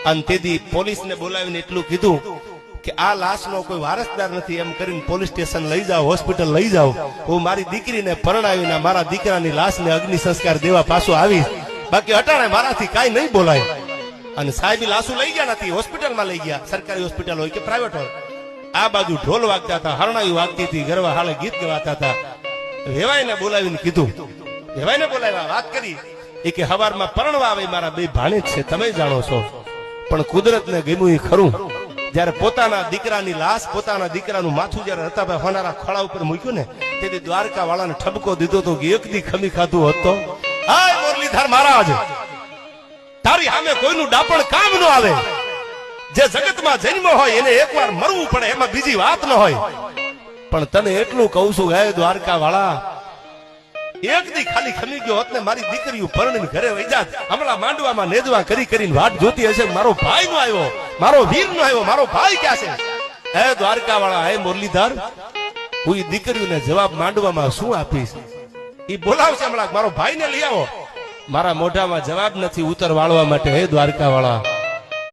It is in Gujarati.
અને તેથી પોલીસને બોલાવીને એટલું કીધું કે આ લાશનો કોઈ વારસદાર નથી એમ કરીને પોલીસ સ્ટેશન લઈ જાઓ, હોસ્પિટલ લઈ જાઓ, હું મારી દીકરીને પરણાવીને મારા દીકરાની લાશને અગ્નિ સંસ્કાર દેવા પાછો આવીશ, બાકી અટાણે મારાથી કાંઈ નહીં બોલાય. અને સાહેબ લાશુ લઈ ગયા નથી, હોસ્પિટલમાં લઈ ગયા, સરકારી હોસ્પિટલ હોય કે પ્રાઇવેટ હોય. આ બાજુ ઢોલ વાગતા હતા, હરણાઈ વાગતી હતી, ગરવા હાલે ગીત ગવાતા હતા. વેવાઈને બોલાવીને કીધું, વેવાઈને બોલાવ્યા, વાત કરી એ કે હવારમાં પરણવા આવે મારા બે ભાણેજ છે, તમે જાણો છો. પણ કુદરતને ગમ્યું એ ખરું, જયારે પોતાના દીકરાની લાશ, પોતાના દીકરાનું માથું જયારે રતાભાઈ હોનારા ખોળા ઉપર મૂક્યું ને, તેથી દ્વારકા વાળાને ઠપકો દીધો તો કે એક દી ખમી ખાધું હતો. હાય મુરલીધર મહારાજ, તારી સામે કોઈનું ડાપણ કામ ન આવે. જે જગતમાં જન્મ હોય એને એકવાર મરવું પડે, એમાં બીજી વાત ન હોય. પણ તને એટલું કહું છું, હે દ્વારકા વાળા, એક દી ખાલી ખમી ગયો હોત ને મારી દીકરીઓ પરણીને ઘરે વઈ જાત. હમણાં માંડવામાં નેદવા કરી કરીને વાટ જોતી હશે, મારો ભાઈ નો આવ્યો, મારો વીર નો આવ્યો, મારો ભાઈ ક્યાં છે? હે દ્વારકા વાળા, હે મુરલીધર, હું દીકરીઓને જવાબ માંડવામાં શું આપીશ? એ બોલાવશે હમણાં, મારો ભાઈ ને લઈ આવો. મારા મોઢામાં જવાબ નથી ઉતર વાળવા માટે. હે દ્વારકા વાળા,